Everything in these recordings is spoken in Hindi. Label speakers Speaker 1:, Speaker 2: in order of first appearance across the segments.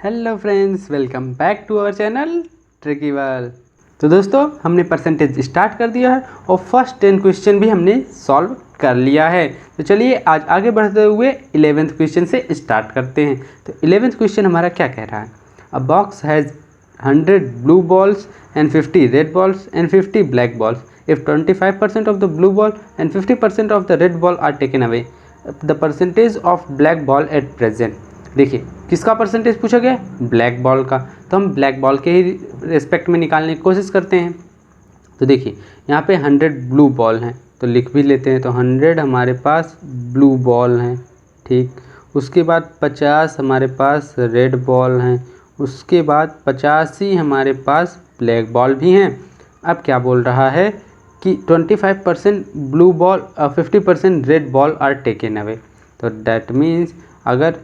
Speaker 1: Hello friends, welcome back to our channel tricky world. तो दोस्तों, हमने परसेंटेज स्टार्ट कर दिया है और फर्स्ट 10 क्वेश्चन भी हमने सॉल्व कर लिया है। तो चलिए आज आगे बढ़ते हुए 11th क्वेश्चन से स्टार्ट करते हैं। तो 11th क्वेश्चन हमारा क्या कह रहा है? अ box has 100 blue balls and 50 red balls and 50 black balls. If 25% of the blue ball and 50% of the red ball are taken away, the percentage of black ball at present। देखिए किसका परसेंटेज पूछा गया है? ब्लैक बॉल का। तो हम ब्लैक बॉल के ही रेस्पेक्ट में निकालने की कोशिश करते हैं। तो देखिए यहाँ पे 100 ब्लू बॉल हैं, तो लिख भी लेते हैं। तो 100 हमारे पास ब्लू बॉल हैं, ठीक। उसके बाद 50 हमारे पास रेड बॉल हैं, उसके बाद 85 हमारे पास ब्लैक बॉल भी हैं। अब क्या बोल रहा है कि 25% ब्लू बॉल और 50% red ball are taken away. तो डैट मीन्स अगर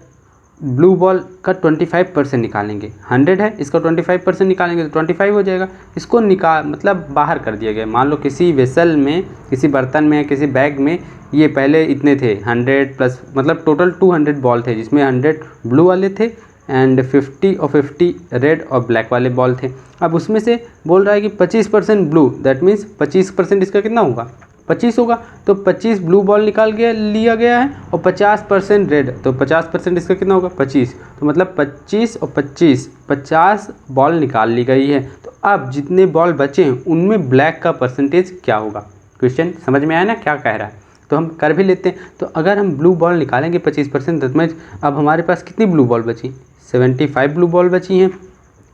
Speaker 1: ब्लू बॉल का 25% निकालेंगे, 100 है, इसका 25% निकालेंगे तो 25 हो जाएगा। इसको मतलब बाहर कर दिया गया। मान लो किसी वेसल में, किसी बर्तन में, किसी बैग में ये पहले इतने थे 100 प्लस, मतलब टोटल 200 बॉल थे, जिसमें 100 ब्लू वाले थे एंड 50 और 50 रेड और ब्लैक वाले बॉल थे। अब उसमें से बोल रहा है कि 25% ब्लू, दैट मीन्स 25% इसका कितना होगा? 25 होगा। तो 25 ब्लू बॉल लिया गया है और 50% रेड, तो 50% इसका कितना होगा? 25। तो मतलब 25 और 25, 50 बॉल निकाल ली गई है। तो अब जितने बॉल बचे हैं उनमें ब्लैक का परसेंटेज क्या होगा? क्वेश्चन समझ में आया ना क्या कह रहा है? तो हम कर भी लेते हैं। तो अगर हम ब्लू बॉल निकालेंगे 25%, दैट मीन्स अब हमारे पास कितनी ब्लू बॉल बची? 75 ब्लू बॉल बची हैं।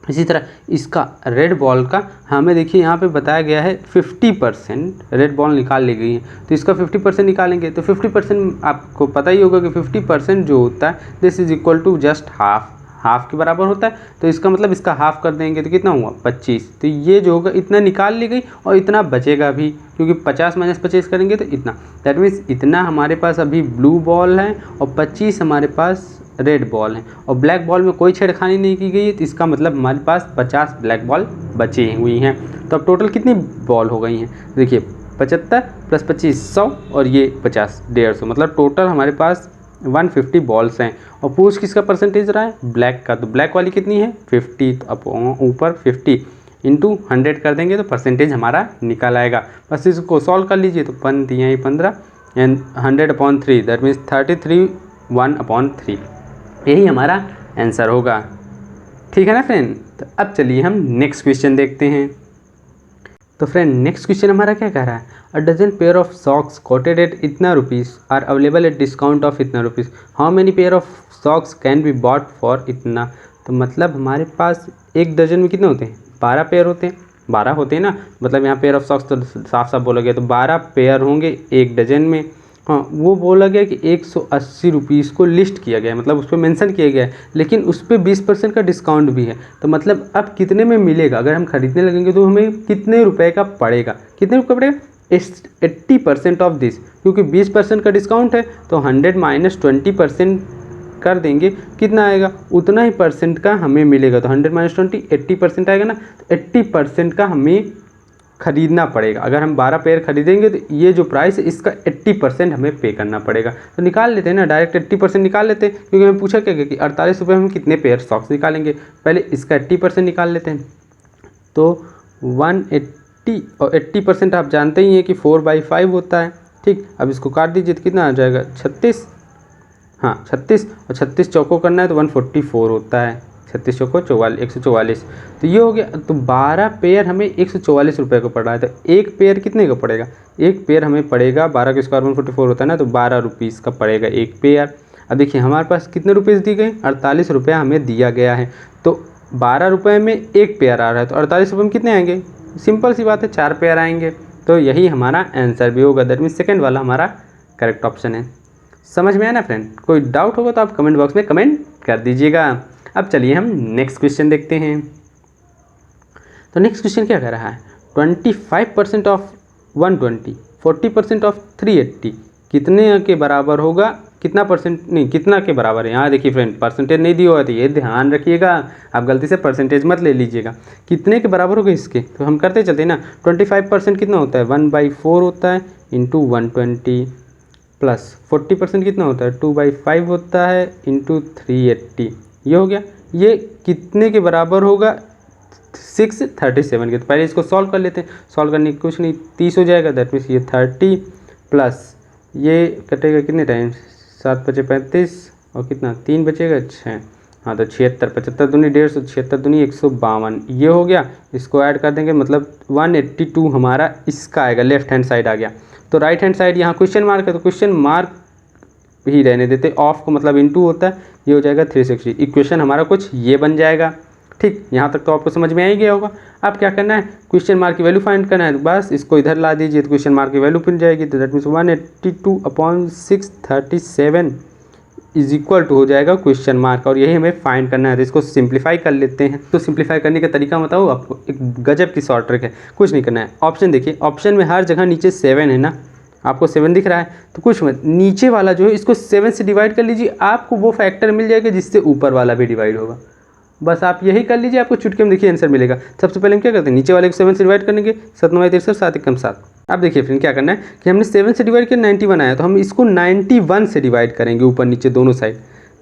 Speaker 1: इसी तरह इसका रेड बॉल का हमें देखिए यहाँ पे बताया गया है 50% रेड बॉल निकाल ली गई है। तो इसका 50% निकालेंगे तो 50% आपको पता ही होगा कि 50% जो होता है this is equal to just half के बराबर होता है। तो इसका मतलब इसका हाफ कर देंगे तो कितना हुआ? 25। तो ये जो होगा इतना निकाल ली गई और इतना बचेगा भी, क्योंकि 50 माइनस 25 करेंगे तो इतना, दैट मीन्स इतना हमारे पास अभी ब्लू बॉल है और 25 हमारे पास रेड बॉल है और ब्लैक बॉल में कोई छेड़खानी नहीं की गई है। तो इसका मतलब हमारे पास 50 ब्लैक बॉल बची हुई हैं। तो अब टोटल कितनी बॉल हो गई हैं? देखिए 75 प्लस 25 100 और ये 50 150, मतलब टोटल हमारे पास 150 बॉल्स हैं। और पूछ किसका परसेंटेज रहा है? ब्लैक का। तो ब्लैक वाली कितनी है? 50। तो अब ऊपर 50 इंटू 100 कर देंगे तो परसेंटेज हमारा निकल आएगा। बस इसको सॉल्व कर लीजिए। तो 15 एंड 100/3, दैट मीन्स 33 1/3, यही हमारा आंसर होगा। ठीक है ना फ्रेंड? तो अब चलिए हम नेक्स्ट क्वेश्चन देखते हैं। तो फ्रेंड नेक्स्ट क्वेश्चन हमारा क्या कह रहा है? A dozen pair of socks quoted at इतना rupees are available at discount of इतना rupees. How many pair of socks can be bought for इतना। तो मतलब हमारे पास एक दर्जन में कितने होते हैं? 12 पेयर होते हैं। 12 होते हैं ना, मतलब यहाँ पेयर ऑफ सॉक्स तो साफ साफ बोला गया, तो 12 पेयर होंगे एक डजन में। हाँ, वो बोला गया कि 180 रुपीज़ को लिस्ट किया गया है, मतलब उस पर मैंसन किया गया है, लेकिन उस पर 20% का डिस्काउंट भी है। तो मतलब अब कितने में मिलेगा? अगर हम खरीदने लगेंगे तो हमें कितने रुपए का पड़ेगा? कितने रुपये पड़ेगा? 80% ऑफ दिस, क्योंकि 20% का डिस्काउंट है तो 100 माइनस 20% कर देंगे, कितना आएगा? उतना ही परसेंट का हमें मिलेगा। तो 100 माइनस 20 80% आएगा ना। तो 80% का हमें खरीदना पड़ेगा। अगर हम 12 पेयर खरीदेंगे तो ये जो प्राइस है इसका 80% हमें पे करना पड़ेगा। तो निकाल लेते हैं ना, डायरेक्ट 80% निकाल लेते हैं, क्योंकि हमें पूछा क्या कि 48 रुपये में हम कितने पेयर सॉक्स निकालेंगे। पहले इसका 80% निकाल लेते हैं। तो 180 और 80% आप जानते ही हैं कि 4/5 होता है, ठीक। अब इसको काट दीजिए तो कितना आ जाएगा? 36। हाँ 36, और 36 चौको करना है तो 144 होता है। 36 चौको 44, 144। तो ये हो गया। तो 12 पेयर हमें 144 रुपये का पड़ रहा है। तो एक पेयर कितने का पड़ेगा? एक पेयर हमें पड़ेगा 12 के स्क्वायर 144 होता है ना, तो 12 रुपीज़ का पड़ेगा एक पेयर। अब देखिए हमारे पास कितने रुपीज़ दी गए? 48 रुपया हमें दिया गया है। तो 12 रुपये में एक पेयर आ रहा है, तो 48 रुपये में कितने आएंगे? सिंपल सी बात है, 4 पेयर आएंगे। तो यही हमारा आंसर भी होगा, दैट मीन्स सेकेंड वाला हमारा करेक्ट ऑप्शन है। समझ में आया ना फ्रेंड? कोई डाउट होगा तो आप कमेंट बॉक्स में कमेंट कर दीजिएगा। अब चलिए हम नेक्स्ट क्वेश्चन देखते हैं। तो नेक्स्ट क्वेश्चन क्या कह रहा है? 25% ऑफ 120, 40% ऑफ 380 कितने के बराबर होगा? कितना परसेंट नहीं, कितना के बराबर है? यहाँ देखिए फ्रेंड, परसेंटेज नहीं दिया हुआ है, तो ये ध्यान रखिएगा, आप गलती से परसेंटेज मत ले लीजिएगा। कितने के बराबर होगा इसके? तो हम करते चलते हैं ना। 25% कितना होता है? 1/4 होता है इंटू 120, प्लस 40% कितना होता है? 2/5 होता है इंटू 380। ये हो गया। ये कितने के बराबर होगा 637 के। तो पहले इसको सॉल्व कर लेते हैं। सॉल्व करने की कुछ नहीं, 30 हो जाएगा। दैट मीन्स ये 30 प्लस ये कटेगा कितने टाइम, 7 बचे 35 और कितना 3 बचेगा 6। हाँ तो 76, 75 दूनी 150, 76 दूनी 152 ये हो गया। इसको ऐड कर देंगे मतलब 182 हमारा इसका आएगा, लेफ्ट हैंड साइड आ गया। तो राइट हैंड साइड यहाँ क्वेश्चन मार्क है तो क्वेश्चन मार्क ही रहने देते, ऑफ को मतलब इनटू होता है, ये हो जाएगा 360। इक्वेशन हमारा कुछ ये बन जाएगा। ठीक, यहाँ तक तो आपको समझ में आ ही गया होगा। अब क्या करना है, क्वेश्चन मार्क की वैल्यू फाइंड करना है। तो बस इसको इधर ला दीजिए तो क्वेश्चन मार्क की वैल्यू मिल जाएगी। तो that means 182/637 is equal to हो जाएगा क्वेश्चन मार्क, और यही हमें फाइंड करना है। तो इसको सिंप्लीफाई कर लेते हैं। तो सिंप्लीफाई करने का तरीका बताओ आपको, एक गजब की शॉर्ट ट्रिक है। कुछ नहीं करना है, ऑप्शन देखिए, ऑप्शन में हर जगह नीचे 7 है ना, आपको 7 दिख रहा है तो कुछ मत, नीचे वाला जो है इसको 7 से डिवाइड कर लीजिए, आपको वो फैक्टर मिल जाएगा जिससे ऊपर वाला भी डिवाइड होगा। बस आप यही कर लीजिए, आपको चुटकी में देखिए आंसर मिलेगा। सबसे पहले हम क्या करते हैं, नीचे वाले को 7 से डिवाइड करने के, 7 9 63 7 1 7। अब देखिए फिर क्या करना है कि हमने 7 से डिवाइड किया 91 आया, तो हम इसको 91 से डिवाइड करेंगे ऊपर नीचे दोनों साइड,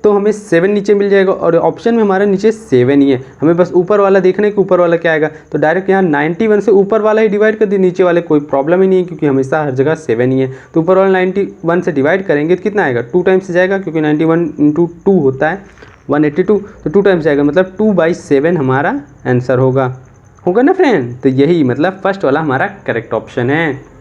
Speaker 1: तो हमें 7 नीचे मिल जाएगा। और ऑप्शन में हमारा नीचे 7 ही है, हमें बस ऊपर वाला देखना है कि ऊपर वाला क्या आएगा। तो डायरेक्ट यहाँ 91 से ऊपर वाला ही डिवाइड कर दिए, नीचे वाले कोई प्रॉब्लम ही नहीं है क्योंकि हमेशा हर जगह 7 ही है। तो ऊपर वाला 91 से डिवाइड करेंगे तो कितना आएगा, 2 टाइम्स जाएगा क्योंकि 91 × 2 होता है 182, तो 2 टाइम्स जाएगा मतलब 2/7 हमारा आंसर होगा ना फ्रेंड। तो यही मतलब फर्स्ट वाला हमारा करेक्ट ऑप्शन है।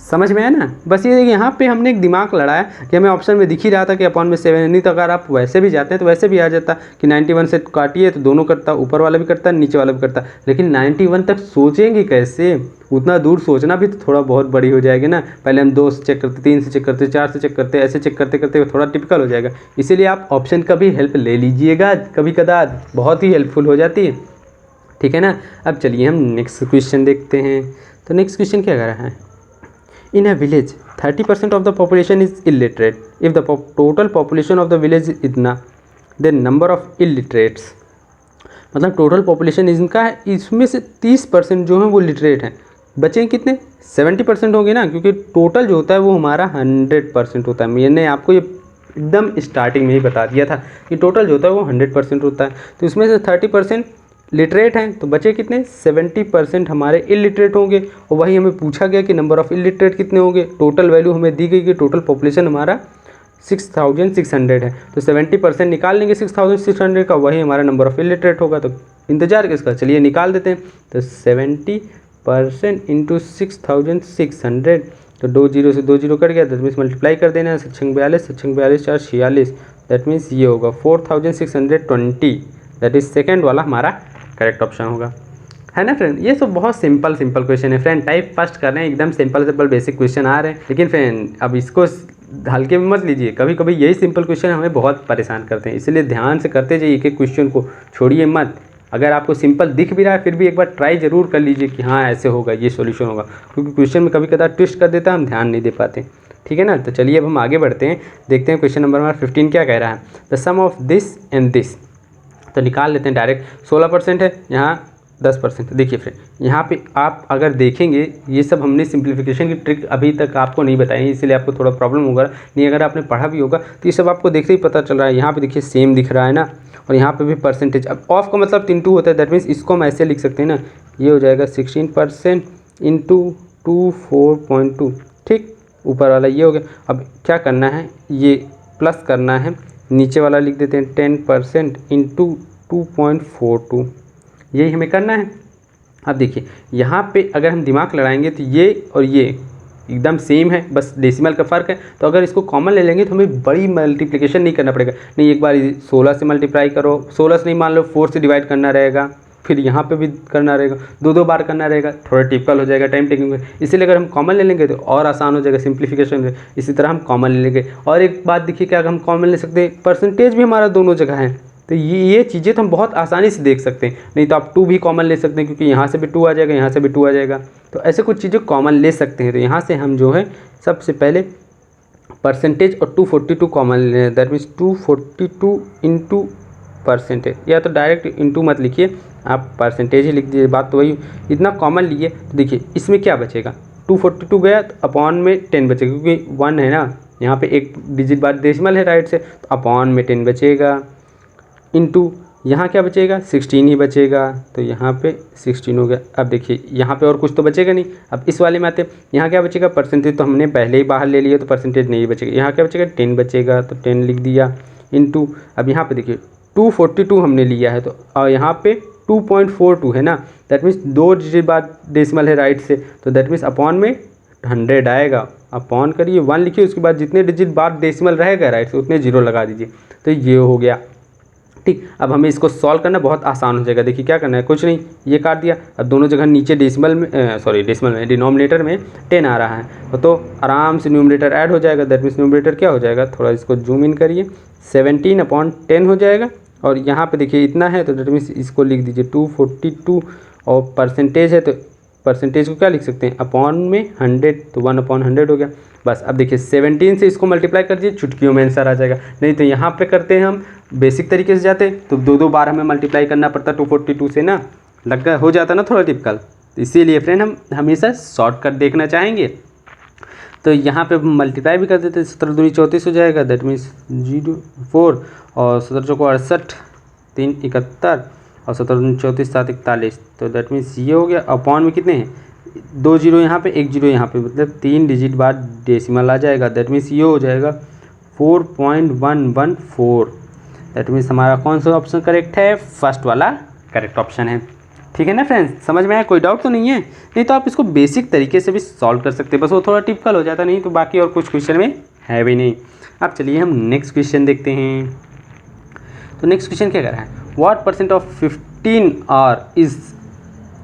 Speaker 1: समझ में आया ना। बस ये यहाँ पे हमने एक दिमाग लड़ाया कि हमें ऑप्शन में दिख ही रहा था कि अपॉन में 7, नहीं तो अगर आप वैसे भी जाते हैं तो वैसे भी आ जाता कि 91 से काटिए तो दोनों करता, ऊपर वाला भी करता नीचे वाला भी करता। लेकिन 91 तक सोचेंगे कैसे, उतना दूर सोचना भी तो थोड़ा बहुत बड़ी हो जाएगी ना। पहले हम 2 से चेक करते, 3 से चेक करते, 4 से चेक करते, ऐसे चेक करते करते थोड़ा टिपिकल हो जाएगा। इसीलिए आप ऑप्शन का भी हेल्प ले लीजिएगा कभी कदार, बहुत ही हेल्पफुल हो जाती है। ठीक है ना। अब चलिए हम नेक्स्ट क्वेश्चन देखते हैं। तो नेक्स्ट क्वेश्चन क्या कर रहा है, In a village, 30% of the population is illiterate. If the total population of the village is इतना, then number of illiterates, मतलब टोटल पॉपुलेशन इनका है, इसमें से 30% जो है वो लिटरेट हैं, बचे कितने 70% होंगे ना, क्योंकि टोटल जो होता है वो हमारा 100% होता है। मैंने आपको ये एकदम स्टार्टिंग में ही बता दिया था कि टोटल जो होता है वो 100% होता है। तो इसमें से 30% लिटरेट हैं तो बचे कितने 70% हमारे इलिटरेट होंगे। और वही हमें पूछा गया कि नंबर ऑफ़ इलिटरेट कितने होंगे, टोटल वैल्यू हमें दी गई कि टोटल पॉपुलेशन हमारा 6600 है, तो 70% निकाल लेंगे 6600 का, वही हमारा नंबर ऑफ़ इलिटरेट होगा। तो इंतजार किसका, चलिए निकाल देते हैं। तो 70% × 6600, तो 2 0 से 2 0 कट गया, 10 में मल्टीप्लाई कर देना है, 42 4 46, दैट मीन्स ये होगा 4620। दैट इज सेकेंड वाला हमारा करेक्ट ऑप्शन होगा, है ना फ्रेंड। ये सब बहुत सिंपल क्वेश्चन है फ्रेंड, टाइप फर्स्ट कर रहे हैं, एकदम सिंपल बेसिक क्वेश्चन आ रहे हैं। लेकिन फ्रेंड अब इसको हल्के में मत लीजिए, कभी कभी यही सिंपल क्वेश्चन हमें बहुत परेशान करते हैं, इसलिए ध्यान से करते जाइए, एक एक क्वेश्चन को छोड़िए मत। अगर आपको सिंपल दिख भी रहा है फिर भी एक बार ट्राई जरूर कर लीजिए कि हाँ ऐसे होगा, ये सॉल्यूशन होगा, क्योंकि क्वेश्चन में कभी कदा ट्विस्ट कर देता है, हम ध्यान नहीं दे पाते। ठीक है ना। तो चलिए अब हम आगे बढ़ते हैं, देखते हैं क्वेश्चन नंबर हमारा 15 क्या कह रहा है। The sum of this and this, तो निकाल लेते हैं डायरेक्ट। 16% है, यहाँ 10%। देखिए फ्रेंड यहाँ पे आप अगर देखेंगे, ये सब हमने सिंप्लीफिकेशन की ट्रिक अभी तक आपको नहीं बताई, इसलिए आपको थोड़ा प्रॉब्लम होगा, नहीं अगर आपने पढ़ा भी होगा तो ये सब आपको देखते ही पता चल रहा है। यहाँ पे देखिए सेम दिख रहा है ना, और यहाँ पे भी परसेंटेज। अब ऑफ का मतलब 3 2 होता है, दैट मीन्स इसको हम ऐसे लिख सकते हैं ना, ये हो जाएगा 16% × 24.2। ठीक, ऊपर वाला ये हो गया। अब क्या करना है, ये प्लस करना है, नीचे वाला लिख देते हैं 10% × 2.42, यही हमें करना है। अब देखिए यहाँ पे अगर हम दिमाग लड़ाएंगे तो ये और ये एकदम सेम है, बस डेसिमल का फ़र्क है। तो अगर इसको कॉमन ले लेंगे तो हमें बड़ी मल्टीप्लिकेशन नहीं करना पड़ेगा, नहीं एक बार 16 से मल्टीप्लाई करो, 16 से नहीं मान लो 4 से डिवाइड करना रहेगा, फिर यहाँ पे भी करना रहेगा, 2 बार करना रहेगा, थोड़ा टिपिकल हो जाएगा, टाइम टेकिंग। इसीलिए अगर हम कॉमन ले लेंगे तो और आसान हो जाएगा सिंप्लीफिकेशन। इसी तरह हम कॉमन ले लेंगे। और एक बात देखिए, क्या हम कॉमन ले सकते हैं, परसेंटेज भी हमारा दोनों जगह है, तो ये चीज़ें तो हम बहुत आसानी से देख सकते हैं। नहीं तो आप 2 भी कॉमन ले सकते हैं, क्योंकि यहाँ से भी 2 आ जाएगा, यहाँ से भी 2 आ जाएगा, तो ऐसे कुछ चीज़ें कॉमन ले सकते हैं। तो यहाँ से हम जो है सबसे पहले परसेंटेज और 242 कॉमन ले लें, दैट मीन्स 242 × परसेंटेज, या तो डायरेक्ट इंटू मत लिखिए, आप परसेंटेज ही लिख दीजिए, बात तो वही। इतना कॉमन लिए तो देखिए इसमें क्या बचेगा, 242 गया तो अपॉन में 10 बचेगा, क्योंकि 1 है ना, यहाँ पे एक डिजिट बाद डेसिमल है राइट से, तो अपॉन में 10 बचेगा, इंटू यहाँ क्या बचेगा 16 ही बचेगा, तो यहाँ पे 16 हो गया। अब देखिए यहाँ पे और कुछ तो बचेगा नहीं। अब इस वाले में आते, यहाँ क्या बचेगा, परसेंटेज तो हमने पहले ही बाहर ले लिया तो परसेंटेज नहीं बचेगा। यहाँ क्या बचेगा 10 बचेगा, तो 10 लिख दिया इनटू। अब यहाँ पे देखिए 242 हमने लिया है, तो यहाँ पे 2.42 है ना, दैट मीन्स 2 डिजिट बाद डेसिमल है राइट से, तो दैट मीन्स अपॉन में 100 आएगा। अपॉन करिए 1 लिखिए, उसके बाद जितने डिजिट बाद डेसिमल रहेगा राइट से उतने जीरो लगा दीजिए, तो ये हो गया। ठीक, अब हमें इसको सॉल्व करना बहुत आसान हो जाएगा। देखिए क्या करना है, कुछ नहीं, ये काट दिया। अब दोनों जगह नीचे डेसिमल में डेसिमल में डिनोमिनेटर में 10 आ रहा है, तो आराम से न्यूमरेटर ऐड हो जाएगा। दैट मीन्स न्यूमरेटर क्या हो जाएगा, थोड़ा इसको जूम इन करिए, 17/10 हो जाएगा। और यहाँ पे देखिए इतना है, तो दैट मीन्स इसको लिख दीजिए 242, और परसेंटेज है तो परसेंटेज को क्या लिख सकते हैं, अपॉन में 100, तो 1/100 हो गया। बस अब देखिए 17 से इसको मल्टीप्लाई कर दीजिए, चुटकियों में आंसर आ जाएगा। नहीं तो यहाँ पे करते हैं हम बेसिक तरीके से जाते तो 2 बार हमें मल्टीप्लाई करना पड़ता 242 से ना, लग हो जाता ना थोड़ा टिपिकल। तो इसीलिए फ्रेंड हम हमेशा शॉर्टकट देखना चाहेंगे। तो यहाँ पे मल्टीप्लाई भी कर देते, 17 दूनी 34 हो जाएगा, दैट मीन्स 4, और 17 चौको 68, 3 71, और 17 दूनी 34, 7 41, तो दैट मीन्स ये हो गया। अपॉन में कितने हैं, 2 जीरो यहाँ पे, 1 जीरो यहाँ पे, मतलब 3 डिजिट बाद डेसिमल आ जाएगा। दैट मीन्स ये हो जाएगा 4.114। दैट मीन्स हमारा कौन सा ऑप्शन करेक्ट है, फर्स्ट वाला करेक्ट ऑप्शन है। ठीक है ना फ्रेंड्स, समझ में आया, कोई डाउट तो नहीं है। नहीं तो आप इसको बेसिक तरीके से भी सॉल्व कर सकते हैं, बस वो थोड़ा टिपिकल हो जाता, नहीं तो बाकी और कुछ क्वेश्चन में है भी नहीं। अब चलिए हम नेक्स्ट क्वेश्चन देखते हैं। तो नेक्स्ट क्वेश्चन क्या कर रहा है, what percent of 15 our is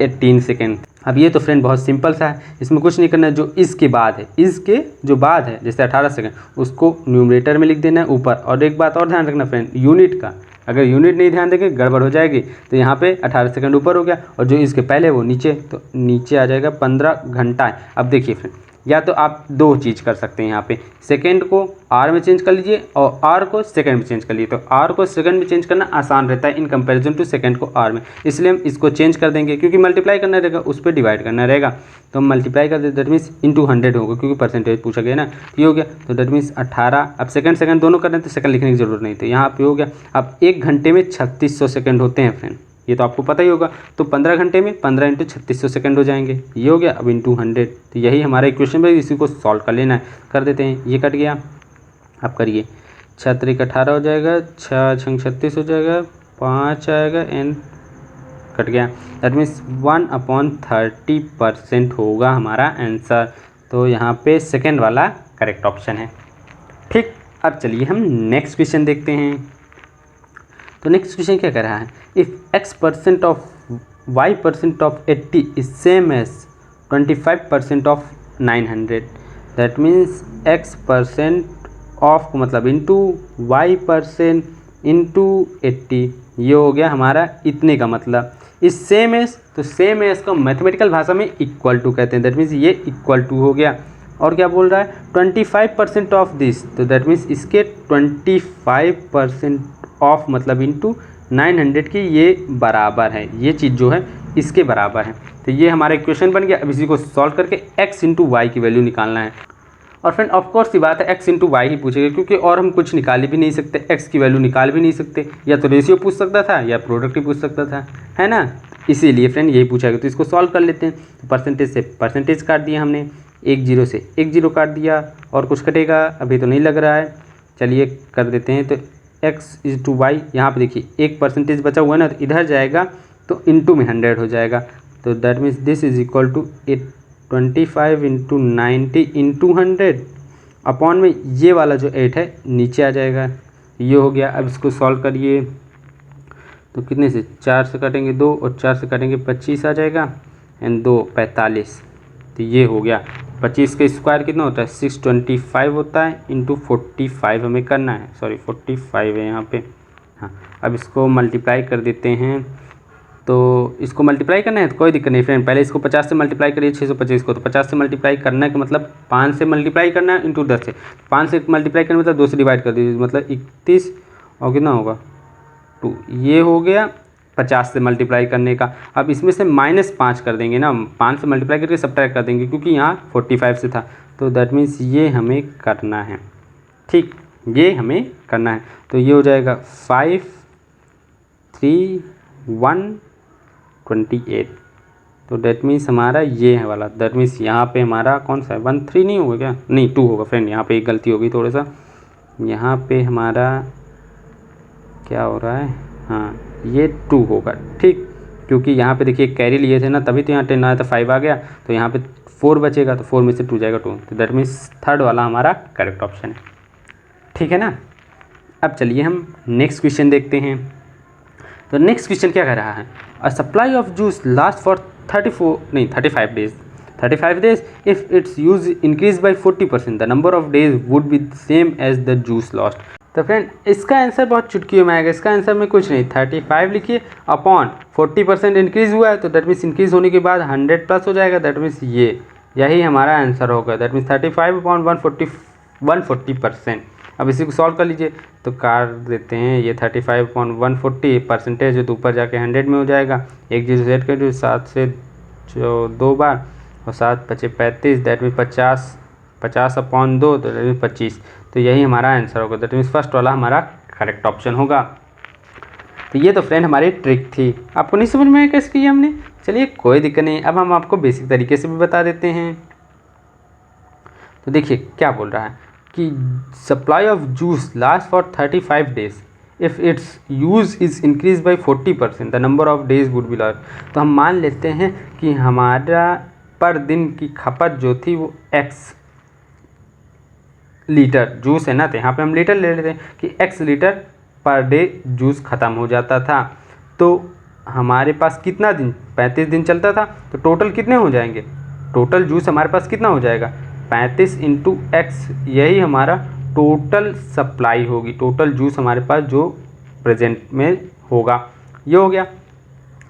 Speaker 1: 18 second. अब ये तो फ्रेंड बहुत सिंपल सा है, इसमें कुछ नहीं करना है। जो इसके बाद है, इसके जो बाद है जैसे 18 सेकेंड, उसको न्यूमरेटर में लिख देना है ऊपर। और एक बात और ध्यान रखना फ्रेंड, यूनिट का, अगर यूनिट नहीं ध्यान देंगे गड़बड़ हो जाएगी। तो यहाँ पे 18 सेकंड ऊपर हो गया, और जो इसके पहले वो नीचे, तो नीचे आ जाएगा 15 घंटा। अब देखिए फ्रेंड, या तो आप 2 चीज़ कर सकते हैं यहाँ पे, सेकंड को आर में चेंज कर लीजिए और आर को सेकंड में चेंज कर लीजिए। तो आर को सेकंड में चेंज करना आसान रहता है इन कंपैरिजन टू सेकंड को आर में, इसलिए हम इसको चेंज कर देंगे, क्योंकि मल्टीप्लाई करना रहेगा उस पर डिवाइड करना रहेगा। तो हम मल्टीप्लाई कर देते, दैट मीन्स इंटू 100 होगा, क्योंकि परसेंटेज पूछा गया ना, ये हो गया। तो दैट मीन्स 18, अब सेकंड दोनों कर रहे हैं तो सेकंड लिखने की जरूरत नहीं, तो यहाँ पे हो गया। अब 1 घंटे में 3600 सेकंड होते हैं फ्रेंड, ये तो आपको पता ही होगा। तो 15 घंटे में 15 × 3600 सेकंड हो जाएंगे, ये हो गया। अब इंटू 100, तो यही हमारा इक्वेशन है, इसी को सॉल्व कर लेना है। कर देते हैं, ये कट गया। अब करिए, 6 × 18 हो जाएगा, 6 × 36 हो जाएगा, 5 आएगा, एंड कट गया। दैट मीन्स 1/30% होगा हमारा आंसर। तो यहाँ पे सेकेंड वाला करेक्ट ऑप्शन है। ठीक, अब चलिए हम नेक्स्ट क्वेश्चन देखते हैं। तो नेक्स्ट क्वेश्चन क्या कह रहा है, if x% of y% of 80 is same as 25% of 900, that means x% of को मतलब इंटू y% इंटू 80, ये हो गया हमारा इतने का मतलब। इस सेम एज, तो सेम एज को मैथमेटिकल भाषा में इक्वल टू कहते हैं, दैट मीन्स ये इक्वल टू हो गया। और क्या बोल रहा है, 25% ऑफ दिस, तो दैट मीन्स इसके 25% ऑफ मतलब इंटू 900 की ये बराबर है, ये चीज़ जो है इसके बराबर है। तो ये हमारा इक्वेशन बन गया। अब इसी को सॉल्व करके x इंटू वाई की वैल्यू निकालना है। और फ्रेंड ऑफकोर्स ये बात है, x इंटू वाई ही पूछेगा, क्योंकि और हम कुछ निकाल भी नहीं सकते, x की वैल्यू निकाल भी नहीं सकते। या तो रेशियो पूछ सकता था या प्रोडक्ट ही पूछ सकता था, है ना, इसीलिए फ्रेंड यही पूछा गया। तो इसको सॉल्व कर लेते हैं। तो परसेंटेज से परसेंटेज काट दिया हमने, 1 0 से 1 0 काट दिया, और कुछ कटेगा अभी तो नहीं लग रहा है, चलिए कर देते हैं। तो x इज टू वाई, यहाँ पे देखिए 1% बचा हुआ है ना, तो इधर जाएगा तो इंटू में 100 हो जाएगा। तो that means this is equal to 25 into 90 into 100, upon में ये वाला जो 8 है नीचे आ जाएगा, ये हो गया। अब इसको सॉल्व करिए, तो कितने से 4 से काटेंगे 2, और 4 से काटेंगे 25 आ जाएगा, एंड 2 45, तो ये हो गया। 25 का स्क्वायर कितना होता है, 625 होता है, इंटू 45 हमें करना है, सॉरी 45 है यहाँ पे, हाँ। अब इसको मल्टीप्लाई कर देते हैं। तो इसको मल्टीप्लाई करना है तो कोई दिक्कत नहीं फ्रेंड, पहले इसको 50 से मल्टीप्लाई करिए 625 को। तो 50 से मल्टीप्लाई करने का मतलब 5 से मल्टीप्लाई करना है इंटू 10 से, 5 से मल्टीप्लाई करने मतलब 2 से डिवाइड कर दीजिए, मतलब 31, और कितना होगा 2, ये हो गया 50 से मल्टीप्लाई करने का। अब इसमें से -5 कर देंगे ना, 5 से मल्टीप्लाई करके सब्ट्रैक्ट कर देंगे, क्योंकि यहाँ 45 से था। तो दैट मीन्स ये हमें करना है, ठीक, ये हमें करना है। तो ये हो जाएगा 5 128। तो डेट मीन्स हमारा ये है वाला, दैट मीन्स यहाँ पे हमारा कौन सा है 13 नहीं होगा क्या, नहीं 2 होगा फ्रेंड, यहाँ पे एक गलती होगी थोड़ा सा, यहाँ पे हमारा क्या हो रहा है, हाँ ये 2 होगा ठीक, क्योंकि यहाँ पे देखिए कैरी लिए थे ना, तभी तो यहाँ 10 आया था, 5 आ गया, तो यहाँ पे 4 बचेगा, तो 4 में से 2 जाएगा 2, तो दैट मीन्स थर्ड वाला हमारा करेक्ट ऑप्शन है, ठीक है ना। अब चलिए हम नेक्स्ट क्वेश्चन देखते हैं। तो नेक्स्ट क्वेश्चन क्या कह रहा है, a supply of juice last for 35 days 35 days if its use increased by 40% the number of days would be the same as the juice lost। तो फ्रेंड इसका आंसर बहुत चुटकियों में आएगा, इसका आंसर में कुछ नहीं, 35 लिखिए अपॉन 40% इंक्रीज़ हुआ है, तो दैट मीन्स इंक्रीज़ होने के बाद 100 प्लस हो जाएगा, दैट मीन्स यही हमारा आंसर होगा, दैट मीन्स 35 अपॉन 140%। अब इसी को सॉल्व कर लीजिए, तो कर देते हैं, ये 35 अपॉन 140 परसेंटेज है तो ऊपर जाके 100 में हो जाएगा, एक चीज़ सेट कर दो 7 से जो 2 बार और 7 बचे 35, दैट मीन 50 अपॉन 2 तो दैट मीन 25, तो यही हमारा आंसर होगा, दैट मीन्स फर्स्ट वाला हमारा करेक्ट ऑप्शन होगा। तो ये तो फ्रेंड हमारी ट्रिक थी, आपको नहीं समझ में आया कैसे की हमने, चलिए कोई दिक्कत नहीं, अब हम आपको बेसिक तरीके से भी बता देते हैं। तो देखिए क्या बोल रहा है कि supply of juice last for 35 days if it's use is increase by 40% the number of days would be lost. तो हम मान लेते हैं कि हमारा पर दिन की खपत जो थी वो x लीटर जूस है ना, तो यहाँ पे हम लीटर ले लेते हैं कि x litre per day juice ख़त्म हो जाता था, तो हमारे पास कितना दिन 35 दिन चलता था, तो टोटल कितने हो जाएंगे, टोटल जूस हमारे पास कितना हो जाएगा 35 इंटू एक्स, यही हमारा टोटल सप्लाई होगी, टोटल जूस हमारे पास जो प्रेजेंट में होगा, ये हो गया।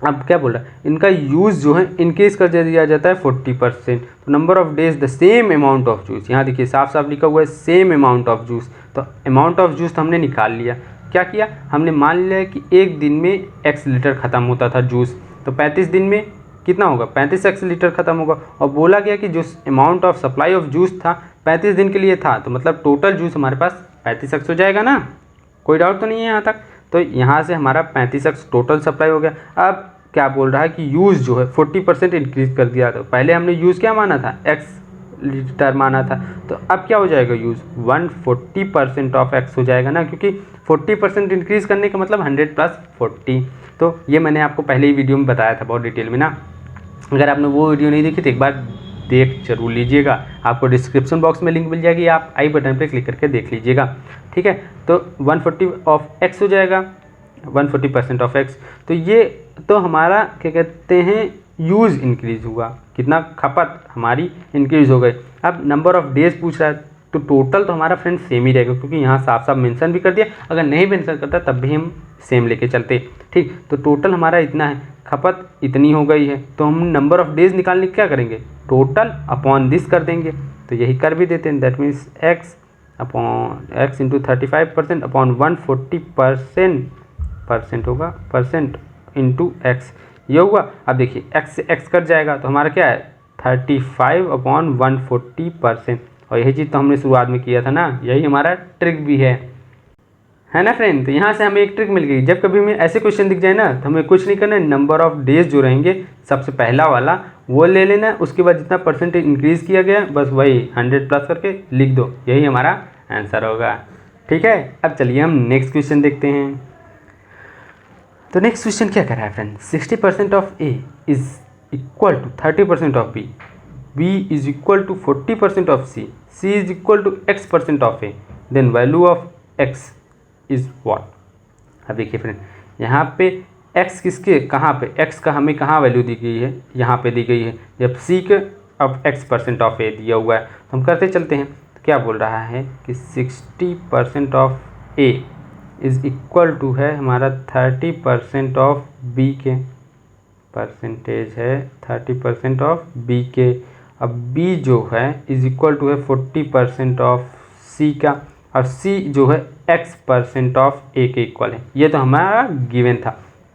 Speaker 1: अब क्या बोल रहा है, इनका यूज़ जो है इंक्रीज कर दिया जाता है 40%, तो number of days the same amount of juice, यहाँ देखिए साफ साफ लिखा हुआ है सेम अमाउंट ऑफ जूस, तो अमाउंट ऑफ जूस तो हमने निकाल लिया, क्या किया हमने मान लिया कि एक दिन में x लीटर ख़त्म होता था जूस, तो 35 दिन में कितना होगा 35x लीटर ख़त्म होगा, और बोला गया कि जो amount of supply of juice था 35 दिन के लिए था, तो मतलब टोटल जूस हमारे पास 35x हो जाएगा ना, कोई डाउट तो नहीं है यहाँ तक। तो यहाँ से हमारा 35x टोटल सप्लाई हो गया। अब क्या बोल रहा है कि यूज़ जो है 40% इंक्रीज कर दिया, तो पहले हमने यूज़ क्या माना था x लीटर माना था, तो अब क्या हो जाएगा यूज़ 140% ऑफ x हो जाएगा ना, क्योंकि 40% इंक्रीज़ करने का मतलब 100 प्लस 40, तो ये मैंने आपको पहले ही वीडियो में बताया था बहुत डिटेल में ना, अगर आपने वो वीडियो नहीं देखी तो एक बार देख जरूर लीजिएगा, आपको डिस्क्रिप्शन बॉक्स में लिंक मिल जाएगी, आप आई बटन पे क्लिक करके देख लीजिएगा, ठीक है। तो 140 ऑफ x हो जाएगा 140% ऑफ x, तो ये तो हमारा क्या कहते हैं यूज़ इंक्रीज़ हुआ, कितना खपत हमारी इंक्रीज़ हो गई। अब नंबर ऑफ़ डेज पूछ रहा है, तो टोटल तो हमारा फ्रेंड सेम ही रहेगा, क्योंकि यहाँ साफ साफ मेंशन भी कर दिया, अगर नहीं मेंशन करता तब भी हम सेम लेके चलते, ठीक। तो टोटल हमारा इतना है, खपत इतनी हो गई है, तो हम नंबर ऑफ़ डेज निकालने क्या करेंगे, टोटल अपॉन दिस कर देंगे, तो यही कर भी देते हैं, that means x upon x into 35% upon 140% होगा, परसेंट इंटू एक्स, ये हुआ। अब देखिए x से x कट जाएगा, तो हमारा क्या है 35 अपॉन 140%, और यही चीज़ तो हमने शुरुआत में किया था ना, यही हमारा ट्रिक भी है ना फ्रेंड। तो यहाँ से हमें एक ट्रिक मिल गई, जब कभी हमें ऐसे क्वेश्चन दिख जाए ना, तो हमें कुछ नहीं करना है, नंबर ऑफ़ डेज जो रहेंगे सबसे पहला वाला वो ले लेना है, उसके बाद जितना परसेंटेज इंक्रीज़ किया गया बस वही 100 प्लस करके लिख दो, यही हमारा आंसर होगा, ठीक है। अब चलिए हम नेक्स्ट क्वेश्चन देखते हैं। तो नेक्स्ट क्वेश्चन क्या कर रहा है friend, 60% of a is equal to 30% of b, b is equal to 40% of c, c is equal to x% of a, then value of x is what. अब देखिए फ्रेंड यहाँ पे x किसके कहाँ पे, x का हमें कहाँ वैल्यू दी गई है, यहाँ पे दी गई है, जब c के अब x% ऑफ ए दिया हुआ है, तो हम करते चलते हैं। तो क्या बोल रहा है कि 60% of a is equal to है हमारा 30% ऑफ बी के, परसेंटेज है 30% ऑफ बी के, अब बी जो है इज़ इक्वल टू है 40% ऑफ सी का, और सी जो है x% ऑफ ए के इक्वल है, ये तो हमारा गिवन था।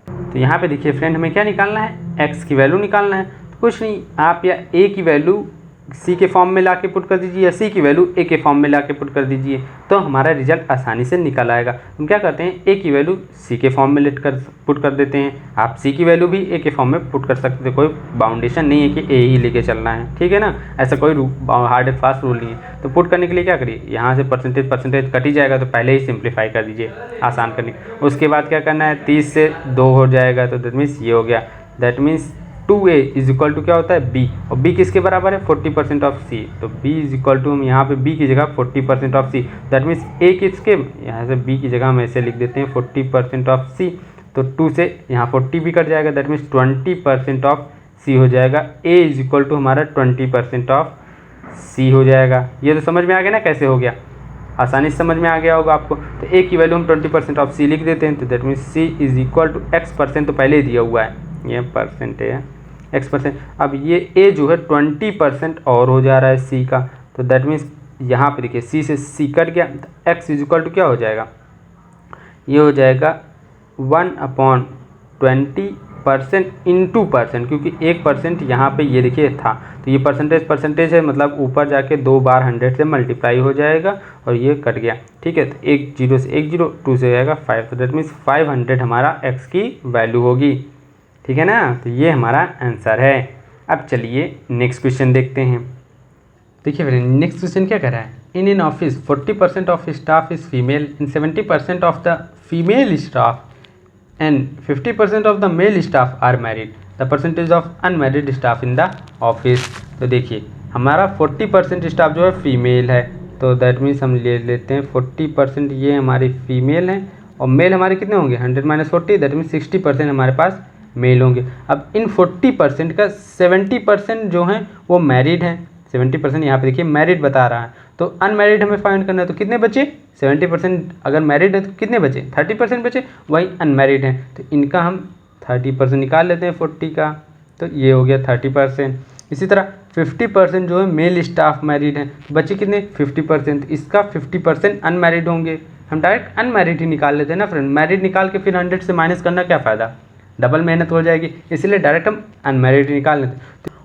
Speaker 1: तो यहाँ पे देखिए फ्रेंड हमें क्या निकालना है, x की वैल्यू निकालना है, तो कुछ नहीं, आप या a की वैल्यू सी के फॉर्म में ला के पुट कर दीजिए या सी की वैल्यू ए के फॉर्म में ला के पुट कर दीजिए, तो हमारा रिजल्ट आसानी से निकल आएगा। हम क्या करते हैं, ए की वैल्यू सी के फॉर्म में लेट कर पुट कर देते हैं। आप सी की वैल्यू भी ए के फॉर्म में पुट कर सकते हैं, कोई बाउंडेशन नहीं है कि ए ही लेके चलना है, ठीक है ना, ऐसा कोई हार्ड एंड फास्ट रूल नहीं है। तो पुट करने के लिए क्या करिए, यहाँ से परसेंटेज कट ही जाएगा, तो पहले ही सिंप्लीफाई कर दीजिए आसान करने। उसके बाद क्या करना है, 30 से 2 हो जाएगा, तो दैट मीन्स ये हो गया। That means 2a is equal to क्या होता है, b, और b किसके बराबर है, 40% ऑफ c। तो b इज इक्वल टू, हम यहाँ पे b की जगह 40% of c, that means a किसके, यहाँ से b की जगह हम ऐसे लिख देते हैं 40% ऑफ c। तो 2 से यहाँ 40 भी कट जाएगा, दैट मीन्स 20% ऑफ c हो जाएगा। a इज इक्वल टू हमारा 20% ऑफ c हो जाएगा। ये तो समझ में आ गया ना कैसे हो गया, आसानी से समझ में आ गया होगा आपको। तो a की वैल्यू हम 20% ऑफ c लिख देते हैं, तो that means c is equal to x%, तो पहले ही दिया हुआ है, ये परसेंट है x%। अब ये a जो है 20% और हो जा रहा है c का, तो दैट मीन्स यहाँ पे देखिए c से c कट गया, तो x इज इक्वल टू क्या हो जाएगा, ये हो जाएगा 1/20% इंटू परसेंट, क्योंकि 1% यहाँ पे ये देखिए था, तो ये परसेंटेज है, मतलब ऊपर जाके 2 बार 100 से मल्टीप्लाई हो जाएगा और ये कट गया, ठीक है। तो 1 0 से 1 0, 2 से जाएगा 5, तो दैट मीन्स 500 हमारा x की वैल्यू होगी, ठीक है ना। तो ये हमारा आंसर है। अब चलिए नेक्स्ट क्वेश्चन देखते हैं। देखिए फ्रेंड, नेक्स्ट क्वेश्चन क्या कर रहा है, in an office 40% of staff is female and 70% of the female staff and 50% of the male staff are married, the percentage of unmarried staff in the office. तो देखिए हमारा 40% स्टाफ जो है फीमेल है, तो दैट मीन्स हम ले लेते हैं 40% ये हमारी फीमेल है, और मेल हमारे कितने होंगे 100 - 40, दैट मीन्स 60% हमारे पास मेल होंगे। अब इन 40% का 70% जो हैं वो मैरिड हैं, 70% यहाँ पे देखिए मैरिड बता रहा है, तो अनमैरिड हमें फाइंड करना है, तो कितने बचे 70% अगर मैरिड है तो कितने बचे 30% बचे, वही अनमैरिड हैं, तो इनका हम 30% निकाल लेते हैं 40 का, तो ये हो गया 30%। इसी तरह 50% जो है मेल स्टाफ मैरिड हैं, तो बचे कितने 50%, इसका 50% अनमैरिड होंगे, हम डायरेक्ट अनमैरिड ही निकाल लेते हैं ना फ्रेंड, मैरिड निकाल के फिर 100 से माइनस करना क्या फ़ायदा, डबल मेहनत हो जाएगी, इसलिए डायरेक्ट हम अनमैरिड निकाल लेते हैं।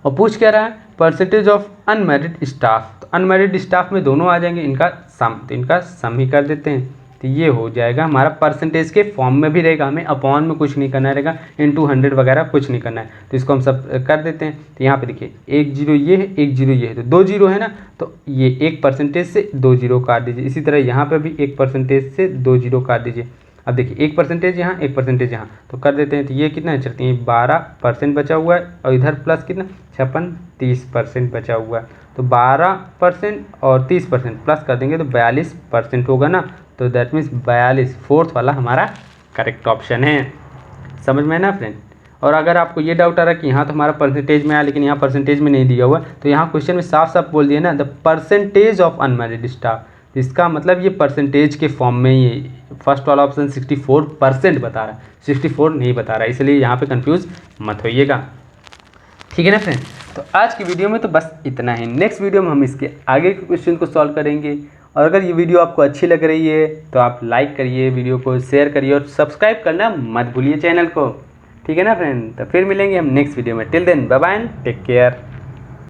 Speaker 1: और पूछ क्या रहा है, परसेंटेज ऑफ अनमैरिड स्टाफ, तो अनमैरिड स्टाफ में दोनों आ जाएंगे, इनका सम, तो इनका सम ही कर देते हैं, तो ये हो जाएगा हमारा परसेंटेज के फॉर्म में भी रहेगा, हमें अपॉन में कुछ नहीं करना रहेगा, इनटू 100 वगैरह कुछ नहीं करना है, तो इसको हम सब कर देते हैं। तो यहाँ पे देखिए 1 0 ये है, 1 0 ये है, तो 2 0 है ना, तो ये 1% से 2 0 काट दीजिए, इसी तरह यहाँ पे भी 1% से 2 0 काट दीजिए। अब देखिए 1% यहाँ 1% यहाँ, तो कर देते हैं, तो ये कितना है चलते हैं 12% बचा हुआ है, और इधर प्लस कितना 56 30% बचा हुआ है, तो 12% और 30% प्लस कर देंगे तो 42% होगा ना, तो दैट मीन्स 42 फोर्थ वाला हमारा करेक्ट ऑप्शन है। समझ में है ना फ्रेंड। और अगर आपको ये डाउट आ रहा है कि यहाँ तो हमारा परसेंटेज में आया लेकिन यहाँ परसेंटेज में नहीं दिया हुआ, तो यहाँ क्वेश्चन में साफ साफ बोल दिया ना, the percentage of unmarried staff, इसका मतलब ये परसेंटेज के फॉर्म में ही, फर्स्ट वाला ऑप्शन 64% बता रहा है, 64 नहीं बता रहा है, इसलिए यहाँ पे कंफ्यूज मत होइएगा, ठीक है ना फ्रेंड। तो आज की वीडियो में तो बस इतना ही, नेक्स्ट वीडियो में हम इसके आगे के क्वेश्चन को सॉल्व करेंगे। और अगर ये वीडियो आपको अच्छी लग रही है तो आप लाइक करिए, वीडियो को शेयर करिए और सब्सक्राइब करना मत भूलिए चैनल को, ठीक है ना फ्रेंड। तो फिर मिलेंगे हम नेक्स्ट वीडियो में, till then bye bye, take care.